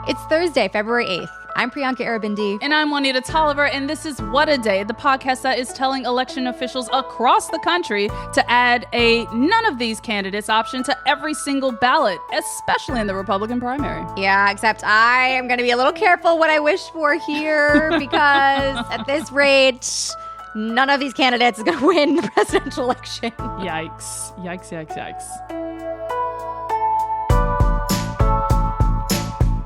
It's Thursday, February 8th. I'm Priyanka Arabindi. And I'm Juanita Tolliver, and this is What a Day, the podcast that is telling election officials across the country to add a none of these candidates option to every single ballot, especially in the Republican primary. Yeah, except I am going to be a little careful what I wish for here because at this rate, none of these candidates is going to win the presidential election. Yikes. Yikes, yikes, yikes.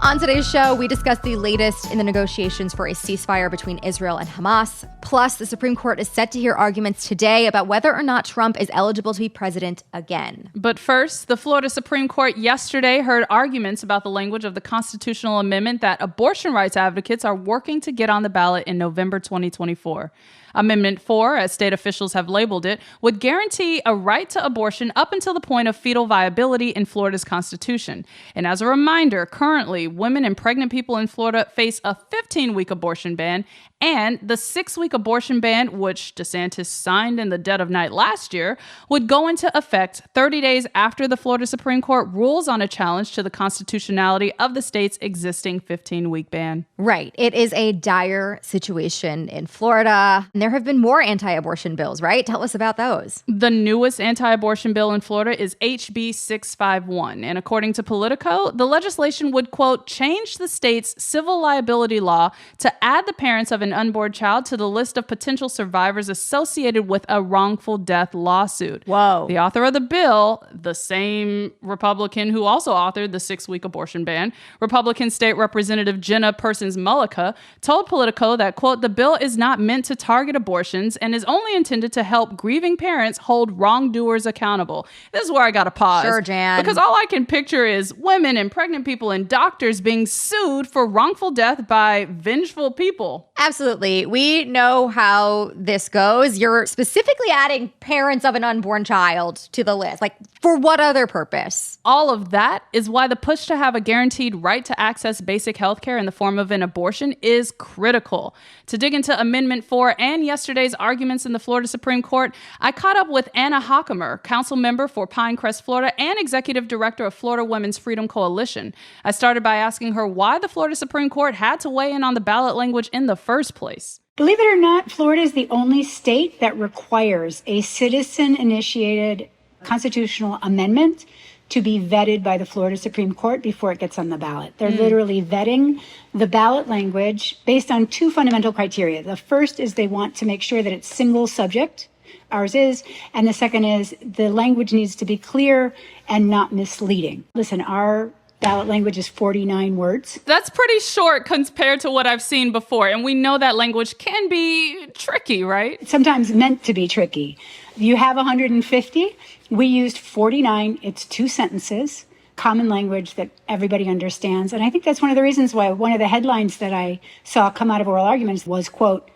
On today's show, we discuss the latest in the negotiations for a ceasefire between Israel and Hamas. Plus, the Supreme Court is set to hear arguments today about whether or not Trump is eligible to be president again. But first, the Florida Supreme Court yesterday heard arguments about the language of the constitutional amendment that abortion rights advocates are working to get on the ballot in November 2024. Amendment 4, as state officials have labeled it, would guarantee a right to abortion up until the point of fetal viability in Florida's constitution. And as a reminder, currently, women and pregnant people in Florida face a 15-week abortion ban, and the 6-week abortion ban, which DeSantis signed in the dead of night last year, would go into effect 30 days after the Florida Supreme Court rules on a challenge to the constitutionality of the state's existing 15-week ban. Right. It is a dire situation in Florida. There have been more anti-abortion bills, right? Tell us about those. The newest anti-abortion bill in Florida is HB 651. And according to Politico, the legislation would, quote, change the state's civil liability law to add the parents of an unborn child to the list of potential survivors associated with a wrongful death lawsuit. Whoa. The author of the bill, the same Republican who also authored the 6-week abortion ban, Republican State Representative Jenna Persons-Mullica, told Politico that, quote, the bill is not meant to target abortions and is only intended to help grieving parents hold wrongdoers accountable. This is where I got to pause. Sure, Jan. Because all I can picture is women and pregnant people and doctors being sued for wrongful death by vengeful people. Absolutely. We know how this goes. You're specifically adding parents of an unborn child to the list. Like, for what other purpose? All of that is why the push to have a guaranteed right to access basic health care in the form of an abortion is critical. To dig into Amendment 4 and yesterday's arguments in the Florida Supreme Court, I caught up with Anna Hochkammer, Councilmember for PineCrest, Florida, and Executive Director of Florida Women's Freedom Coalition. I started by asking her why the Florida Supreme Court had to weigh in on the ballot language in the first place. Believe it or not, Florida is the only state that requires a citizen-initiated constitutional amendment to be vetted by the Florida Supreme Court before it gets on the ballot. They're literally vetting the ballot language based on two fundamental criteria. The first is they want to make sure that it's single subject, ours is, and the second is the language needs to be clear and not misleading. Listen, our ballot language is 49 words. That's pretty short compared to what I've seen before. And we know that language can be tricky, right? It's sometimes meant to be tricky. You have 150. We used 49. It's 2 sentences, common language that everybody understands. And I think that's one of the reasons why one of the headlines that I saw come out of oral arguments was, quote,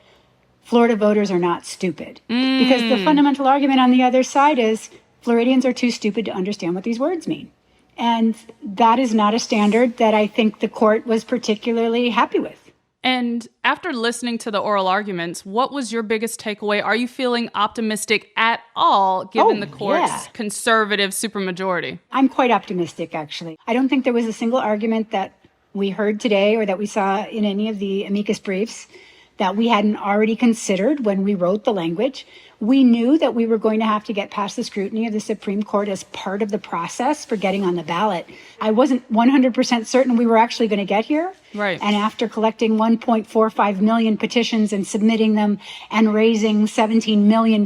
Florida voters are not stupid. Because the fundamental argument on the other side is Floridians are too stupid to understand what these words mean. And that is not a standard that I think the court was particularly happy with. And after listening to the oral arguments, what was your biggest takeaway? Are you feeling optimistic at all, given the court's conservative supermajority? I'm quite optimistic, actually. I don't think there was a single argument that we heard today or that we saw in any of the amicus briefs that we hadn't already considered when we wrote the language. We knew that we were going to have to get past the scrutiny of the Supreme Court as part of the process for getting on the ballot. I wasn't 100% certain we were actually going to get here. Right. And after collecting 1.45 million petitions and submitting them and raising $17 million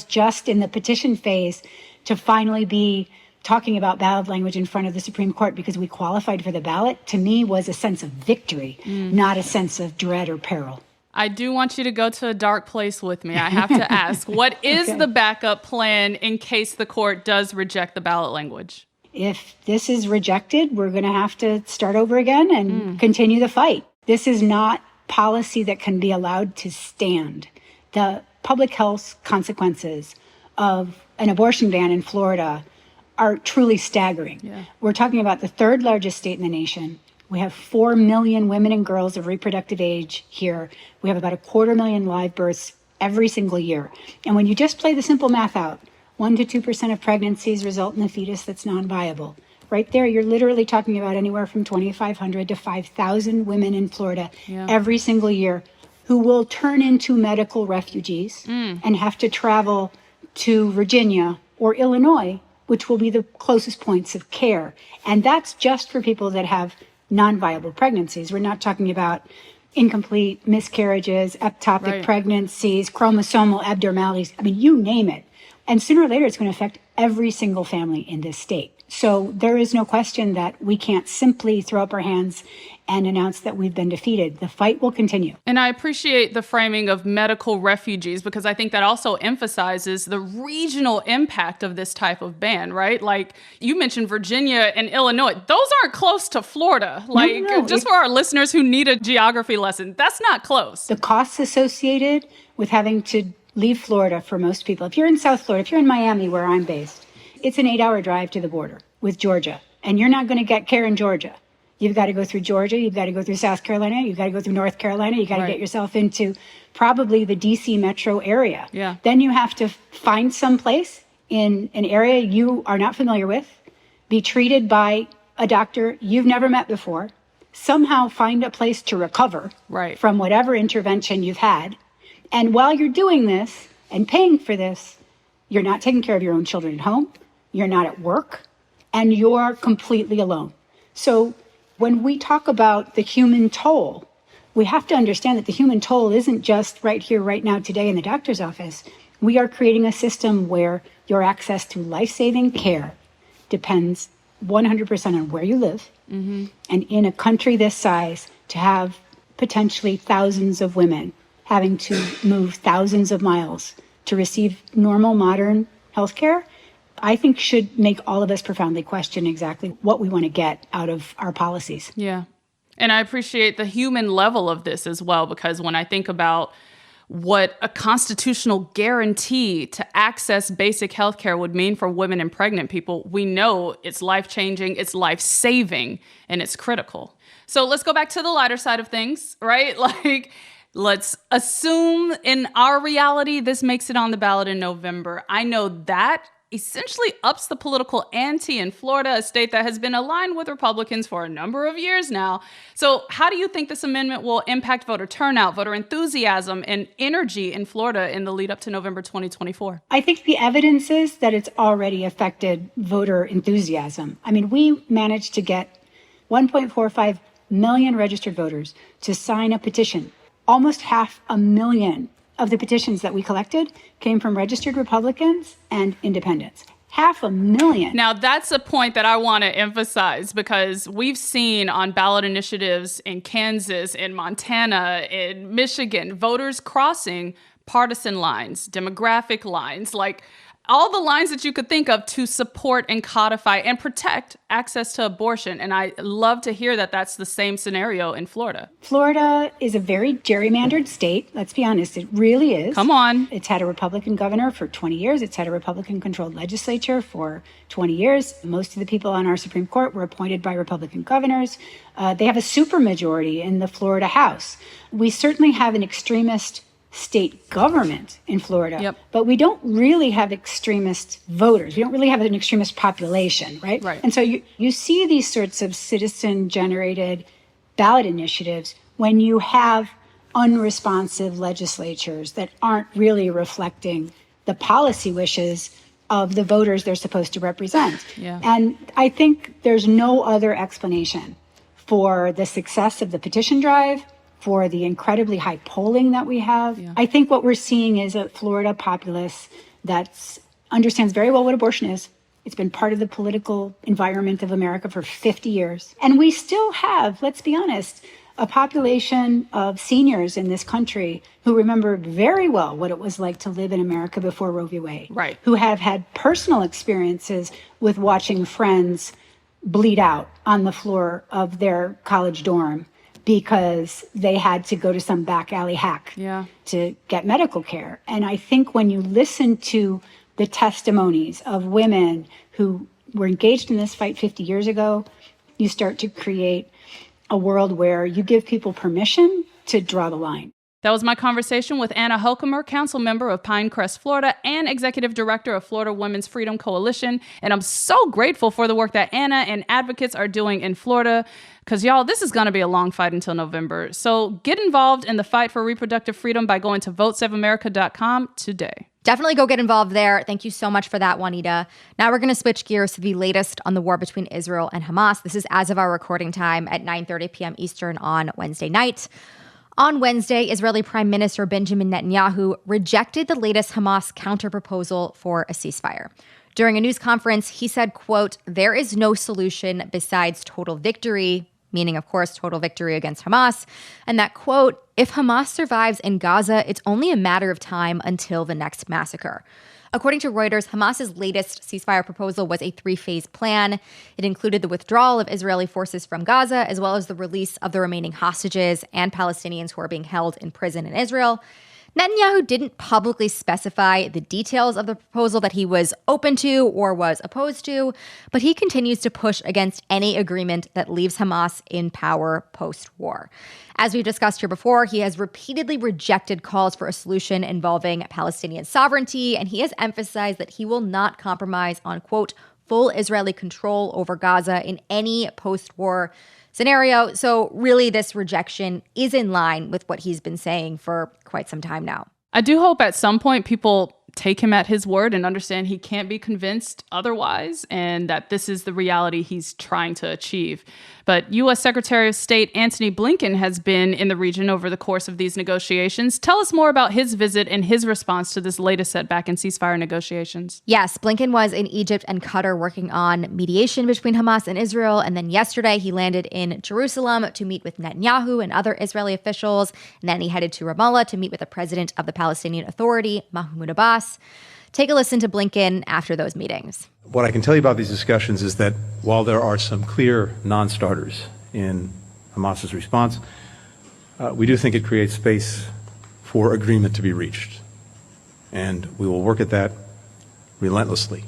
just in the petition phase to finally be talking about ballot language in front of the Supreme Court because we qualified for the ballot, to me was a sense of victory, not a sense of dread or peril. I do want you to go to a dark place with me. I have to ask, what is the backup plan in case the court does reject the ballot language? If this is rejected, we're going to have to start over again and continue the fight. This is not policy that can be allowed to stand. The public health consequences of an abortion ban in Florida are truly staggering. Yeah. We're talking about the third largest state in the nation. We have 4 million women and girls of reproductive age here. We have about 250,000 live births every single year. And when you just play the simple math out, 1 to 2% of pregnancies result in a fetus that's non-viable. right there, you're literally talking about anywhere from 2,500 to 5,000 women in Florida every single year who will turn into medical refugees and have to travel to Virginia or Illinois, which will be the closest points of care. And that's just for people that have non-viable pregnancies. We're not talking about incomplete miscarriages, ectopic pregnancies, chromosomal abnormalities. I mean, you name it. And sooner or later, it's going to affect every single family in this state. So there is no question that we can't simply throw up our hands and announce that we've been defeated. The fight will continue. And I appreciate the framing of medical refugees, because I think that also emphasizes the regional impact of this type of ban, right? Like you mentioned Virginia and Illinois. Those aren't close to Florida. Like just for our listeners who need a geography lesson, that's not close. The costs associated with having to leave Florida for most people. If you're in South Florida, if you're in Miami, where I'm based, it's an 8-hour drive to the border with Georgia. And you're not going to get care in Georgia. You've got to go through Georgia. You've got to go through South Carolina. You've got to go through North Carolina. You've got to get yourself into probably the D.C. metro area. Then you have to find some place in an area you are not familiar with, be treated by a doctor you've never met before, somehow find a place to recover from whatever intervention you've had. And while you're doing this and paying for this, you're not taking care of your own children at home. You're not at work. And you're completely alone. So when we talk about the human toll, we have to understand that the human toll isn't just right here, right now, today in the doctor's office. We are creating a system where your access to life-saving care depends 100% on where you live. And in a country this size, to have potentially thousands of women having to move thousands of miles to receive normal, modern health care, I think should make all of us profoundly question exactly what we want to get out of our policies. Yeah. And I appreciate the human level of this as well, because when I think about what a constitutional guarantee to access basic health care would mean for women and pregnant people, we know it's life-changing, it's life-saving, and it's critical. So let's go back to the lighter side of things, right? Like, let's assume in our reality, this makes it on the ballot in November. I know that essentially ups the political ante in Florida, a state that has been aligned with Republicans for a number of years now. So how do you think this amendment will impact voter turnout, voter enthusiasm, and energy in Florida in the lead up to November 2024? I think the evidence is that it's already affected voter enthusiasm. I mean, we managed to get 1.45 million registered voters to sign a petition. Almost 500,000 of the petitions that we collected came from registered Republicans and independents. 500,000. Now, that's a point that I want to emphasize, because we've seen on ballot initiatives in Kansas, in Montana, in Michigan, voters crossing partisan lines, demographic lines, like all the lines that you could think of to support and codify and protect access to abortion. And I love to hear that that's the same scenario in Florida. Florida is a very gerrymandered state. Let's be honest, it really is. Come on. It's had a Republican governor for 20 years. It's had a Republican-controlled legislature for 20 years. Most of the people on our Supreme Court were appointed by Republican governors. They have a supermajority in the Florida House. We certainly have an extremist state government in Florida, but we don't really have extremist voters. We don't really have an extremist population, right? And so you see these sorts of citizen-generated ballot initiatives when you have unresponsive legislatures that aren't really reflecting the policy wishes of the voters they're supposed to represent. And I think there's no other explanation for the success of the petition drive, for the incredibly high polling that we have. I think what we're seeing is a Florida populace that understands very well what abortion is. It's been part of the political environment of America for 50 years. And we still have, let's be honest, a population of seniors in this country who remember very well what it was like to live in America before Roe v. Wade, who have had personal experiences with watching friends bleed out on the floor of their college dorm because they had to go to some back alley hack to get medical care. And I think when you listen to the testimonies of women who were engaged in this fight 50 years ago, you start to create a world where you give people permission to draw the line. That was my conversation with Anna Hochkammer, council member of PineCrest, Florida, and executive director of Florida Women's Freedom Coalition. And I'm so grateful for the work that Anna and advocates are doing in Florida, because y'all, this is going to be a long fight until November. So get involved in the fight for reproductive freedom by going to vote7america.com today. Definitely go get involved there. Thank you so much for that, Juanita. Now we're going to switch gears to the latest on the war between Israel and Hamas. This is as of our recording time at 9:30 p.m. Eastern on Wednesday night. On Wednesday, Israeli Prime Minister Benjamin Netanyahu rejected the latest Hamas counterproposal for a ceasefire. During a news conference, he said, quote, "There is no solution besides total victory," meaning, of course, total victory against Hamas, and that, quote, "If Hamas survives in Gaza, it's only a matter of time until the next massacre." According to Reuters, Hamas's latest ceasefire proposal was a three-phase plan. It included the withdrawal of Israeli forces from Gaza, as well as the release of the remaining hostages and Palestinians who are being held in prison in Israel. Netanyahu didn't publicly specify the details of the proposal that he was open to or was opposed to, but he continues to push against any agreement that leaves Hamas in power post-war. As we've discussed here before, he has repeatedly rejected calls for a solution involving Palestinian sovereignty, and he has emphasized that he will not compromise on, quote, full Israeli control over Gaza in any post-war scenario. So really, this rejection is in line with what he's been saying for quite some time now. I do hope at some point people take him at his word and understand he can't be convinced otherwise, and that this is the reality he's trying to achieve. But U.S. Secretary of State Antony Blinken has been in the region over the course of these negotiations. Tell us more about his visit and his response to this latest setback in ceasefire negotiations. Yes, Blinken was in Egypt and Qatar working on mediation between Hamas and Israel. And then yesterday, he landed in Jerusalem to meet with Netanyahu and other Israeli officials. And then he headed to Ramallah to meet with the president of the Palestinian Authority, Mahmoud Abbas. Take a listen to Blinken after those meetings. What I can tell you about these discussions is that while there are some clear non-starters in Hamas's response, we do think it creates space for agreement to be reached. And we will work at that relentlessly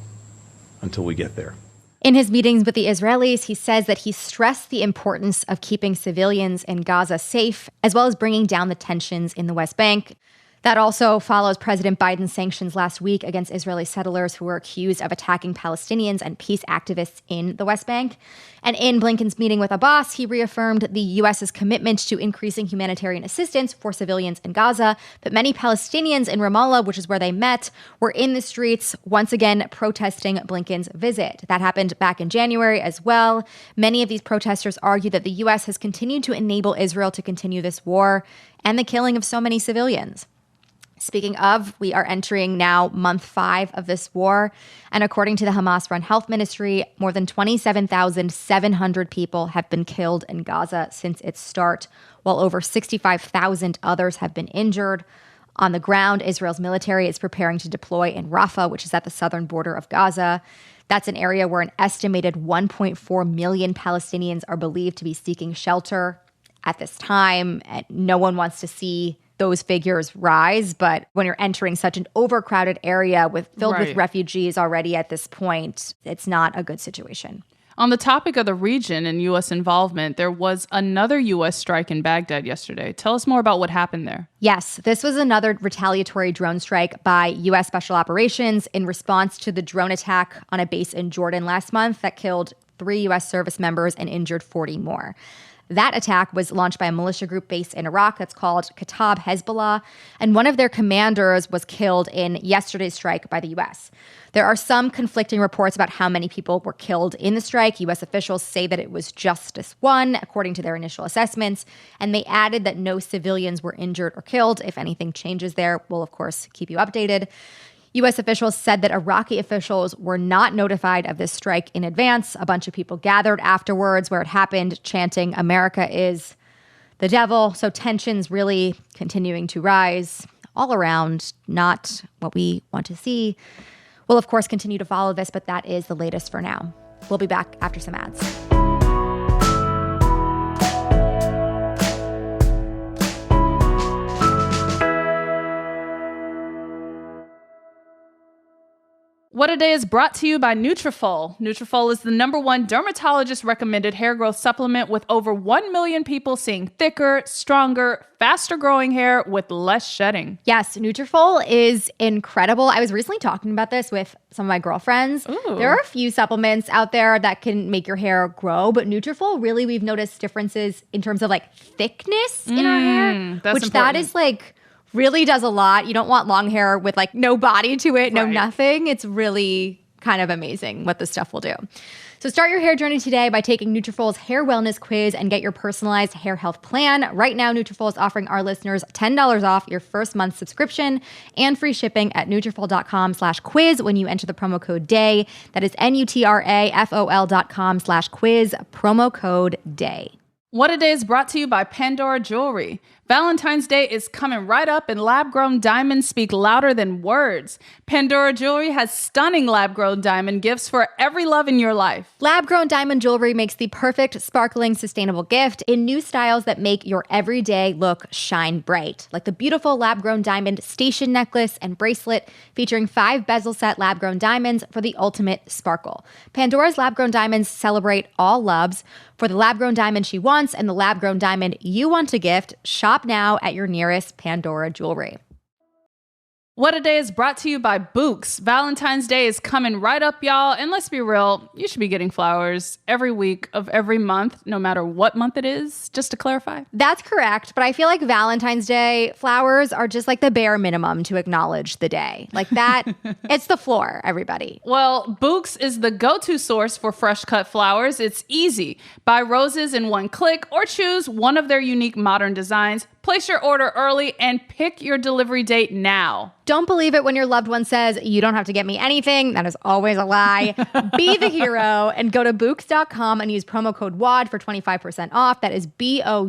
until we get there. In his meetings with the Israelis, he says that he stressed the importance of keeping civilians in Gaza safe, as well as bringing down the tensions in the West Bank. That also follows President Biden's sanctions last week against Israeli settlers who were accused of attacking Palestinians and peace activists in the West Bank. And in Blinken's meeting with Abbas, he reaffirmed the U.S.'s commitment to increasing humanitarian assistance for civilians in Gaza. But many Palestinians in Ramallah, which is where they met, were in the streets once again protesting Blinken's visit. That happened back in January as well. Many of these protesters argue that the U.S. has continued to enable Israel to continue this war and the killing of so many civilians. Speaking of, we are entering now month 5 of this war. And according to the Hamas-run health ministry, more than 27,700 people have been killed in Gaza since its start, while over 65,000 others have been injured. On the ground, Israel's military is preparing to deploy in Rafah, which is at the southern border of Gaza. That's an area where an estimated 1.4 million Palestinians are believed to be seeking shelter at this time. And no one wants to see those figures rise, but when you're entering such an overcrowded area filled with refugees already at this point, it's not a good situation. On the topic of the region and U.S. involvement, there was another U.S. strike in Baghdad yesterday. Tell us more about what happened there. Yes, this was another retaliatory drone strike by U.S. Special Operations in response to the drone attack on a base in Jordan last month that killed 3 U.S. service members and injured 40 more. That attack was launched by a militia group based in Iraq that's called Kataib Hezbollah, and one of their commanders was killed in yesterday's strike by the U.S. There are some conflicting reports about how many people were killed in the strike. U.S. officials say that it was just this one, according to their initial assessments, and they added that no civilians were injured or killed. If anything changes there, we'll, of course, keep you updated. U.S. officials said that Iraqi officials were not notified of this strike in advance. A bunch of people gathered afterwards where it happened, chanting, "America is the devil." So tensions really continuing to rise all around, not what we want to see. We'll, of course, continue to follow this, but that is the latest for now. We'll be back after some ads. What a Day is brought to you by Nutrafol. Nutrafol is the #1 dermatologist-recommended hair growth supplement, with over 1 million people seeing thicker, stronger, faster-growing hair with less shedding. Yes, Nutrafol is incredible. I was recently talking about this with some of my girlfriends. Ooh. There are a few supplements out there that can make your hair grow, but Nutrafol, really, we've noticed differences in terms of like thickness in our hair, that's which important. that is like really does a lot. You don't want long hair with like no body to it, no Right. nothing. It's really kind of amazing what this stuff will do. So start your hair journey today by taking Nutrafol's hair wellness quiz and get your personalized hair health plan. Right now, Nutrafol is offering our listeners $10 off your first month subscription and free shipping at Nutrafol.com/quiz when you enter the promo code DAY. That is Nutrafol.com/quiz, promo code DAY. What a Day is brought to you by Pandora Jewelry. Valentine's Day is coming right up, and lab-grown diamonds speak louder than words. Pandora Jewelry has stunning lab-grown diamond gifts for every love in your life. Lab-grown diamond jewelry makes the perfect, sparkling, sustainable gift in new styles that make your everyday look shine bright. Like the beautiful lab-grown diamond station necklace and bracelet featuring 5 bezel-set lab-grown diamonds for the ultimate sparkle. Pandora's lab-grown diamonds celebrate all loves. For the lab-grown diamond she wants and the lab-grown diamond you want to gift, shop now at your nearest Pandora Jewelry. What a Day is brought to you by Books. Valentine's Day is coming right up, y'all. And let's be real, you should be getting flowers every week of every month, no matter what month it is, just to clarify. That's correct, but I feel like Valentine's Day flowers are just like the bare minimum to acknowledge the day. Like that, it's the floor, everybody. Well, Books is the go-to source for fresh cut flowers. It's easy. Buy roses in one click or choose one of their unique modern designs. Place your order early and pick your delivery date now. Don't believe it when your loved one says, you don't have to get me anything. That is always a lie. Be the hero and go to Books.com and use promo code WAD for 25% off. That is BOUQS.com,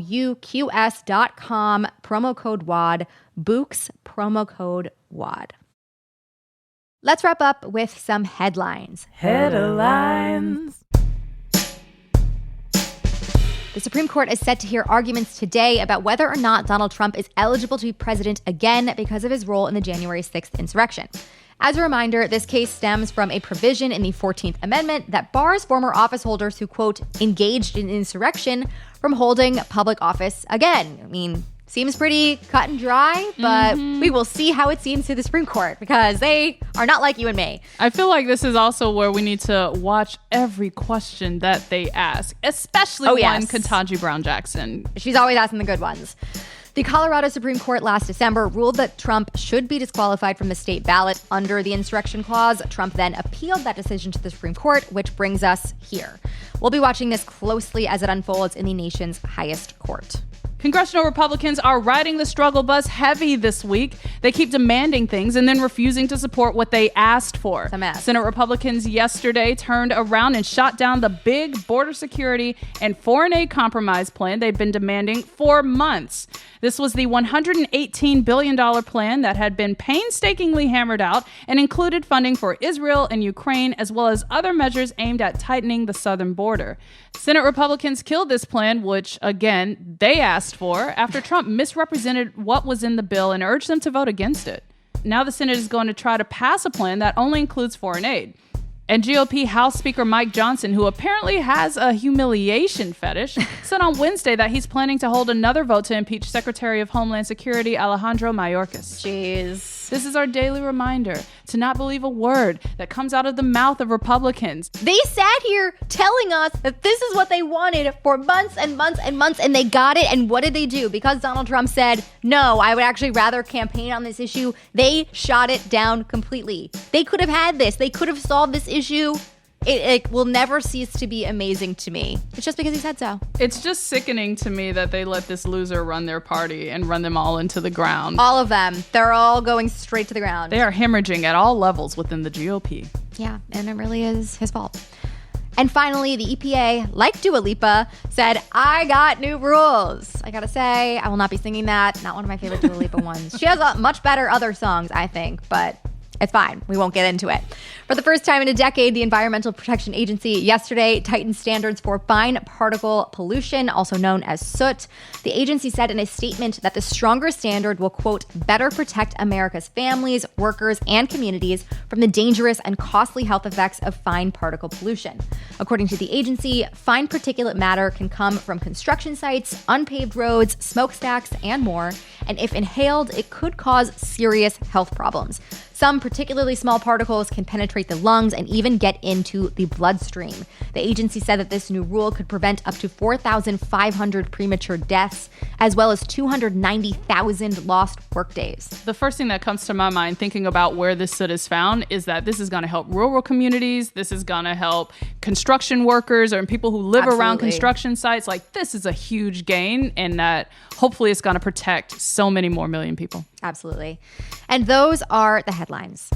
promo code WAD, Books, promo code WAD. Let's wrap up with some headlines. Headlines. The Supreme Court is set to hear arguments today about whether or not Donald Trump is eligible to be president again because of his role in the January 6th insurrection. As a reminder, this case stems from a provision in the 14th Amendment that bars former office holders who, quote, engaged in insurrection from holding public office again. I mean, seems pretty cut and dry, but we will see how it seems to the Supreme Court because they are not like you and me. I feel like this is also where we need to watch every question that they ask, especially one Ketanji Brown Jackson. She's always asking the good ones. The Colorado Supreme Court last December ruled that Trump should be disqualified from the state ballot under the insurrection clause. Trump then appealed that decision to the Supreme Court, which brings us here. We'll be watching this closely as it unfolds in the nation's highest court. Congressional Republicans are riding the struggle bus heavy this week. They keep demanding things and then refusing to support what they asked for. It's a mess. Senate Republicans yesterday turned around and shot down the big border security and foreign aid compromise plan they'd been demanding for months. This was the $118 billion plan that had been painstakingly hammered out and included funding for Israel and Ukraine, as well as other measures aimed at tightening the southern border. Senate Republicans killed this plan, which, again, they asked for, after Trump misrepresented what was in the bill and urged them to vote against it. Now the Senate is going to try to pass a plan that only includes foreign aid. And GOP House Speaker Mike Johnson, who apparently has a humiliation fetish, said on Wednesday that he's planning to hold another vote to impeach Secretary of Homeland Security Alejandro Mayorkas. Jeez. This is our daily reminder to not believe a word that comes out of the mouth of Republicans. They sat here telling us that this is what they wanted for months and months and months, and they got it. And what did they do? Because Donald Trump said, no, I would actually rather campaign on this issue, they shot it down completely. They could have had this. They could have solved this issue. It will never cease to be amazing to me. It's just because he said so. It's just sickening to me that they let this loser run their party and run them all into the ground. All of them. They're all going straight to the ground. They are hemorrhaging at all levels within the GOP. Yeah, and it really is his fault. And finally, the EPA, like Dua Lipa, said, I got new rules. I gotta say, I will not be singing that. Not one of my favorite Dua Lipa ones. She has much better other songs, I think, but It's fine. We won't get into it. For the first time in a decade, the Environmental Protection Agency yesterday tightened standards for fine particle pollution, also known as soot. The agency said in a statement that the stronger standard will, quote, better protect America's families, workers, and communities from the dangerous and costly health effects of fine particle pollution. According to the agency, fine particulate matter can come from construction sites, unpaved roads, smokestacks, and more. And if inhaled, it could cause serious health problems. Some particularly small particles can penetrate the lungs and even get into the bloodstream. The agency said that this new rule could prevent up to 4,500 premature deaths, as well as 290,000 lost workdays. The first thing that comes to my mind thinking about where this soot is found is that this is going to help rural communities. This is going to help construction workers or people who live around construction sites. Like, this is a huge gain, and that hopefully it's going to protect so many more million people. Absolutely. And those are the headlines.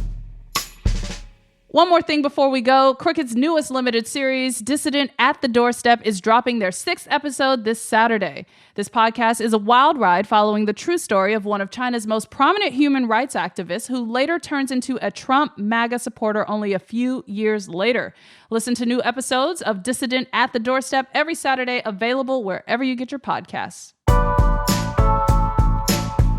One more thing before we go. Crooked's newest limited series, Dissident at the Doorstep, is dropping their 6th episode this Saturday. This podcast is a wild ride following the true story of one of China's most prominent human rights activists who later turns into a Trump MAGA supporter only a few years later. Listen to new episodes of Dissident at the Doorstep every Saturday, available wherever you get your podcasts.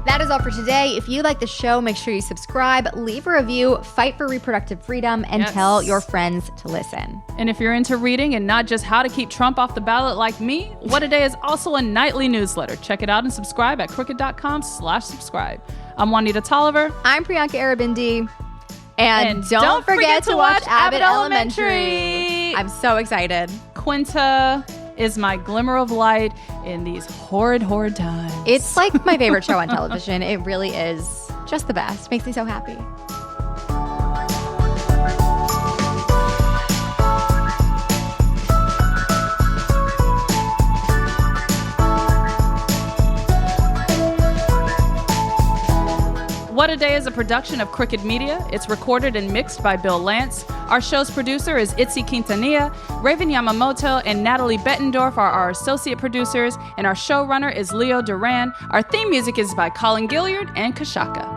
That is all for today. If you like the show, make sure you subscribe, leave a review, fight for reproductive freedom, and tell your friends to listen. And if you're into reading and not just how to keep Trump off the ballot like me, What a Day is also a nightly newsletter. Check it out and subscribe at crooked.com/subscribe. I'm Juanita Tolliver. I'm Priyanka Arabindi. And don't forget to watch Abbott Elementary. I'm so excited. Quinta is my glimmer of light in these horrid, horrid times. It's like my favorite show on television. It really is just the best. Makes me so happy. What a Day is a production of Crooked Media. It's recorded and mixed by Bill Lance. Our show's producer is Itzi Quintanilla. Raven Yamamoto and Natalie Bettendorf are our associate producers, and our showrunner is Leo Duran. Our theme music is by Colin Gilliard and Kashaka.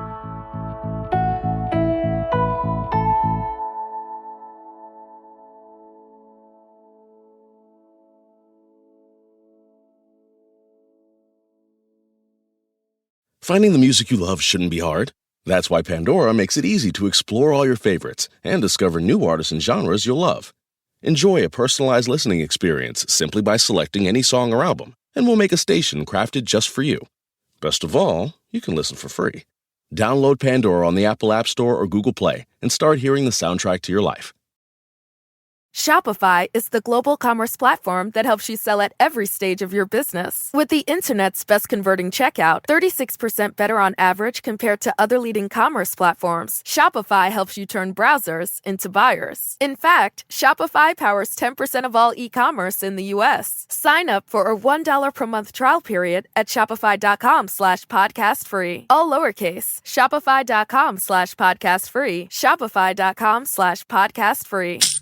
Finding the music you love shouldn't be hard. That's why Pandora makes it easy to explore all your favorites and discover new artists and genres you'll love. Enjoy a personalized listening experience simply by selecting any song or album, and we'll make a station crafted just for you. Best of all, you can listen for free. Download Pandora on the Apple App Store or Google Play and start hearing the soundtrack to your life. Shopify is the global commerce platform that helps you sell at every stage of your business. With the internet's best converting checkout, 36% better on average compared to other leading commerce platforms, Shopify helps you turn browsers into buyers. In fact, Shopify powers 10% of all e-commerce in the U.S. Sign up for a $1 per month trial period at shopify.com/podcastfree. All lowercase, shopify.com/podcastfree, shopify.com/podcastfree.